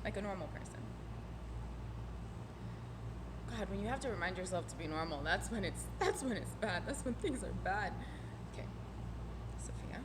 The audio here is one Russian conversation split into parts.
like a normal person. God, when you have to remind yourself to be normal, that's when it's bad. That's when things are bad. Okay, София,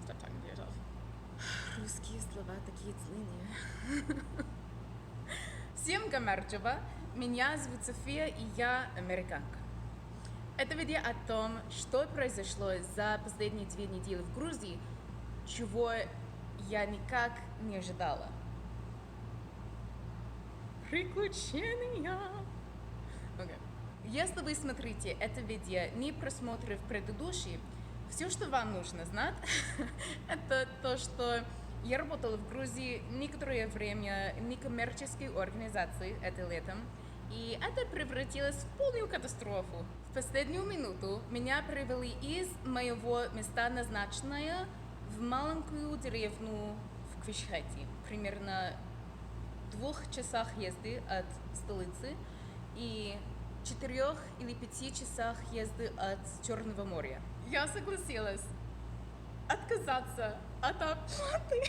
stop talking to yourself. Русские слова такие длинные. Всем гамарджоба, меня зовут София, и я американка. Это видео о том, что произошло за последние 2 недели в Грузии, чего я никак не ожидала. Приключения! Okay. Если вы смотрите это видео, не просмотрев предыдущие, все, что вам нужно знать, это то, что я работала в Грузии некоторое время в некоммерческой организации это летом, и это превратилось в полную катастрофу. В последнюю минуту меня привели из моего места назначения в маленькую деревню в Квишхете, примерно 2 часах езды от столицы и 4 или 5 часах езды от Черного моря. Я согласилась отказаться от оплаты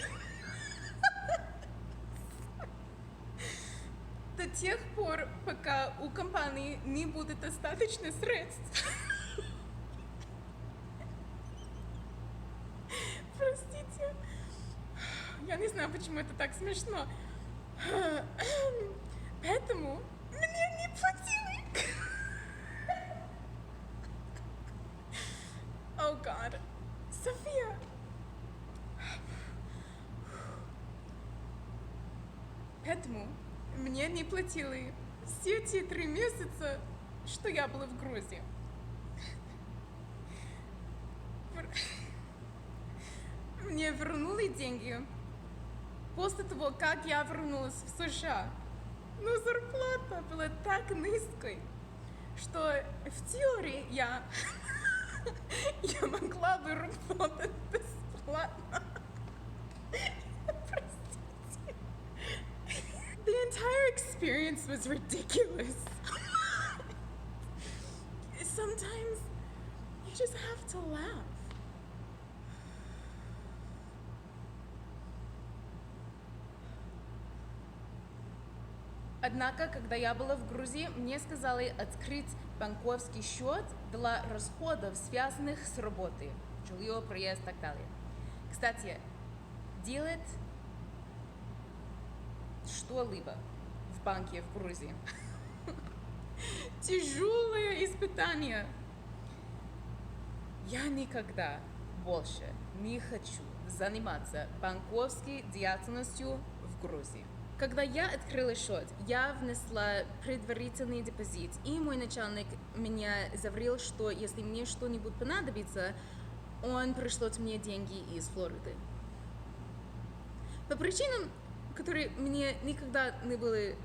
до тех пор, пока у компании не будет достаточно средств. Простите, я не знаю, почему это так смешно. Поэтому мне не платили. Oh God, София. Поэтому мне не платили все те 3 месяца, что я была в Грузии. Мне вернули деньги после того, как я вернулась в США. Но зарплата была так низкой, что в теории я могла бы работать бесплатно. Простите. The entire experience was ridiculous. Sometimes you just have to laugh. Однако, когда я была в Грузии, мне сказали открыть банковский счет для расходов, связанных с работой, жилье, проезд и так далее. Кстати, делать что-либо в банке в Грузии тяжелое испытание. Я никогда больше не хочу заниматься банковской деятельностью в Грузии. Когда я открыла счет, я внесла предварительный депозит, и мой начальник меня заверил, что если мне что-нибудь понадобится, он пришлет мне деньги из Флориды. По причинам, которые мне никогда не были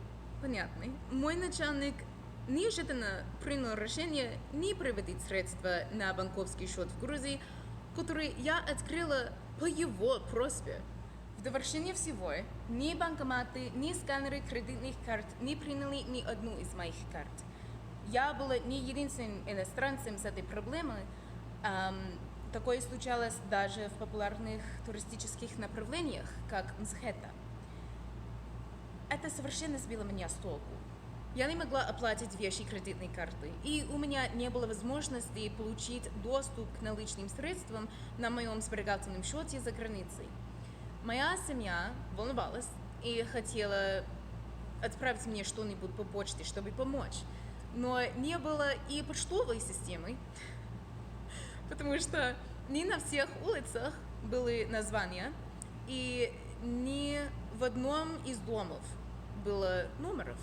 понятны, мой начальник неожиданно принял решение не приводить средства на банковский счет в Грузии, который я открыла по его просьбе. В довершение всего, ни банкоматы, ни сканеры кредитных карт не приняли ни одну из моих карт. Я была не единственным иностранцем с этой проблемой. Такое случалось даже в популярных туристических направлениях, как Мсхета. Это совершенно сбило меня с толку. Я не могла оплатить вещи кредитной карты, и у меня не было возможности получить доступ к наличным средствам на моем сберегательном счете за границей. Моя семья волновалась и хотела отправить мне что-нибудь по почте, чтобы помочь. Но не было и почтовой системы, потому что не на всех улицах были названия, и ни в одном из домов было номеров.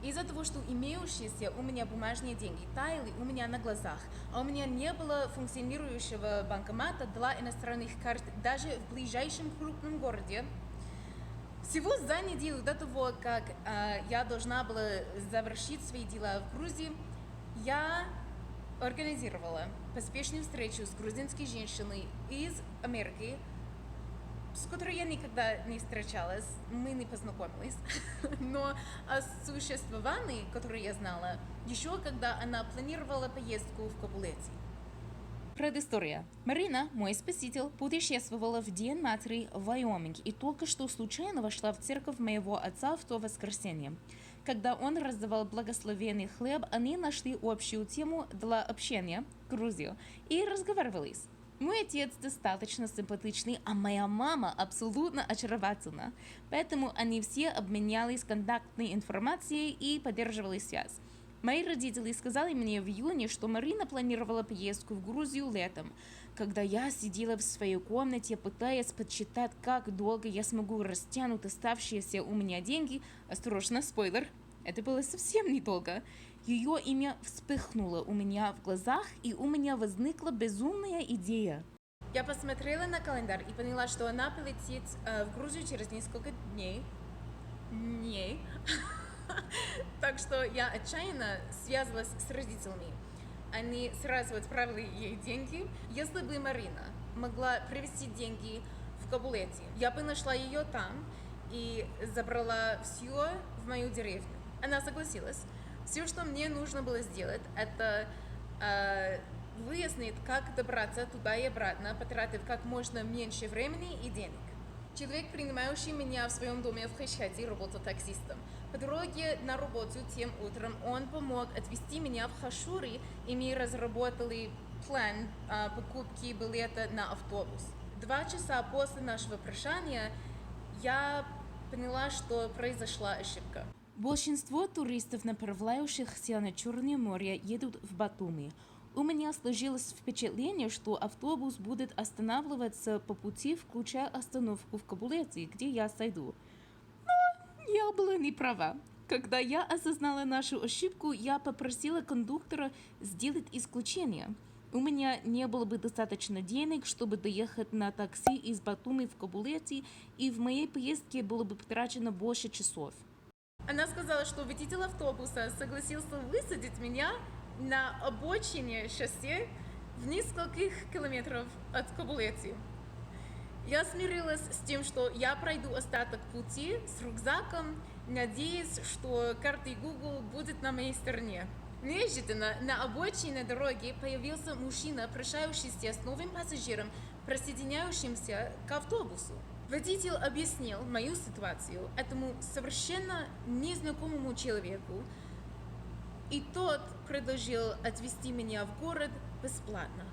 Из-за того, что имеющиеся у меня бумажные деньги таяли у меня на глазах, а у меня не было функционирующего банкомата для иностранных карт даже в ближайшем крупном городе, всего за неделю до того, как я должна была завершить свои дела в Грузии, я организовала поспешную встречу с грузинской женщиной из Америки, с которой я никогда не встречалась, мы не познакомились, но о существовании, которое я знала, еще когда она планировала поездку в Кабулете. Предыстория. Марина, мой спаситель, путешествовала в День матери в Вайоминг и только что случайно вошла в церковь моего отца в то воскресенье. Когда он раздавал благословенный хлеб, они нашли общую тему для общения, Грузию, и разговаривались. Мой отец достаточно симпатичный, а моя мама абсолютно очаровательна. Поэтому они все обменялись контактной информацией и поддерживали связь. Мои родители сказали мне в июне, что Марина планировала поездку в Грузию летом. Когда я сидела в своей комнате, пытаясь подсчитать, как долго я смогу растянуть оставшиеся у меня деньги, осторожно, спойлер, это было совсем недолго, ее имя вспыхнуло у меня в глазах, и у меня возникла безумная идея. Я посмотрела на календарь и поняла, что она полетит в Грузию через несколько дней. Так что я отчаянно связалась с родителями. Они сразу отправили ей деньги. Если бы Марина могла привезти деньги в Кабулете, я бы нашла ее там и забрала все в мою деревню. Она согласилась. Все, что мне нужно было сделать, это выяснить, как добраться туда и обратно, потратив как можно меньше времени и денег. Человек, принимающий меня в своем доме в Хашхате, работал таксистом. По дороге на работу тем утром он помог отвезти меня в Хашуры, и мы разработали план покупки билета на автобус. 2 часа после нашего прощания я поняла, что произошла ошибка. Большинство туристов, направляющихся на Черное море, едут в Батуми. У меня сложилось впечатление, что автобус будет останавливаться по пути, включая остановку в Кабулете, где я сойду. Но я была не права. Когда я осознала нашу ошибку, я попросила кондуктора сделать исключение. У меня не было бы достаточно денег, чтобы доехать на такси из Батуми в Кабулете, и в моей поездке было бы потрачено больше часов. Она сказала, что водитель автобуса согласился высадить меня на обочине шоссе в нескольких километров от Кабулети. Я смирилась с тем, что я пройду остаток пути с рюкзаком, надеясь, что карта Google будет на моей стороне. Неожиданно на обочине дороги появился мужчина, прощающийся с новым пассажиром, присоединяющимся к автобусу. Водитель объяснил мою ситуацию этому совершенно незнакомому человеку, и тот предложил отвезти меня в город бесплатно.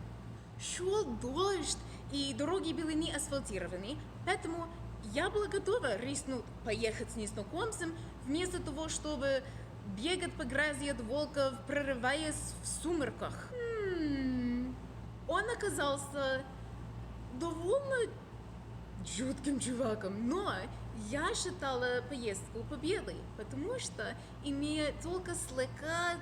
Шел дождь, и дороги были не асфальтированы, поэтому я была готова рискнуть поехать с незнакомцем, вместо того, чтобы бегать по грязи от волков, прорываясь в сумерках. Он оказался довольно жутким чуваком, но я считала поездку победой, потому что, имея только слегка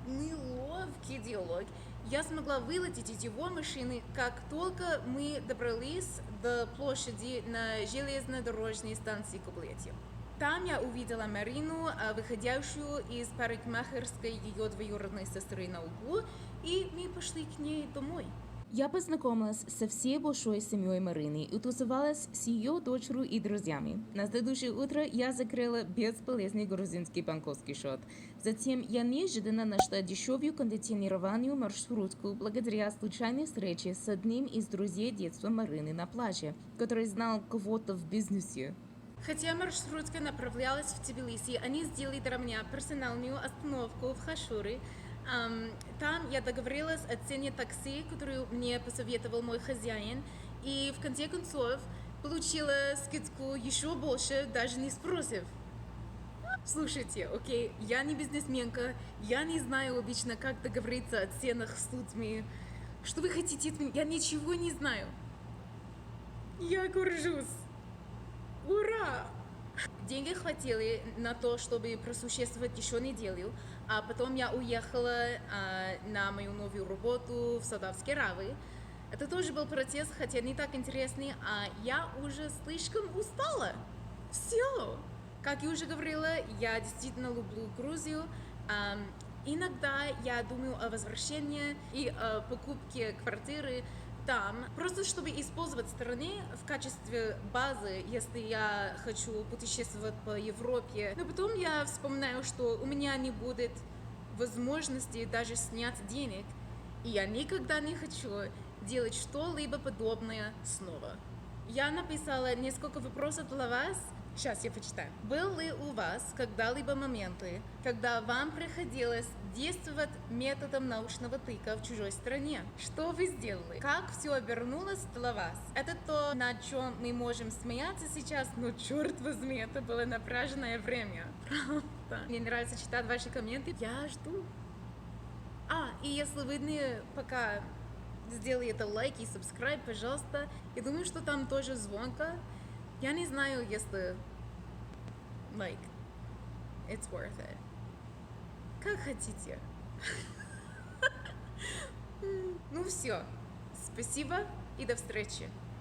неловкий диалог, я смогла вылететь из его машины, как только мы добрались до площади на железнодорожной станции Кабулете. Там я увидела Марину, выходящую из парикмахерской ее двоюродной сестры на углу, и мы пошли к ней домой. Я познакомилась со всей большой семьей Марины и тусовалась с ее дочерью и друзьями. На следующее утро я закрыла бесполезный грузинский банковский счет. Затем я неожиданно нашла дешевую кондиционированную маршрутку благодаря случайной встрече с одним из друзей детства Марины на пляже, который знал кого-то в бизнесе. Хотя маршрутка направлялась в Тбилиси, они сделали для меня персональную остановку в Хашуре. Там я договорилась о цене такси, которую мне посоветовал мой хозяин, и в конце концов получила скидку еще больше, даже не спросив. Слушайте, окей, я не бизнесменка, я не знаю обычно, как договориться о ценах с людьми. Что вы хотите от меня? Я ничего не знаю. Я горжусь. Ура! Деньги хватили на то, чтобы просуществовать еще неделю, а потом я уехала на мою новую работу в Саудовской Аравии. Это тоже был процесс, хотя не так интересный, а я уже слишком устала. Все! Как я уже говорила, я действительно люблю Грузию. Иногда я думаю о возвращении и о покупке квартиры там, просто чтобы использовать страны в качестве базы, если я хочу путешествовать по Европе. Но потом я вспоминаю, что у меня не будет возможности даже снять денег. И я никогда не хочу делать что-либо подобное снова. Я написала несколько вопросов для вас. Сейчас я почитаю. Был ли у вас когда-либо моменты, когда вам приходилось действовать методом научного тыка в чужой стране? Что вы сделали? Как все обернулось для вас? Это то, на чем мы можем смеяться сейчас, но черт возьми, это было напряженное время. Правда. Мне нравится читать ваши комменты. Я жду. И если вы не пока сделали это лайк и subscribe, пожалуйста. Я думаю, что там тоже звонко. Я не знаю, если it's worth it. Как хотите. Ну все. Спасибо и до встречи.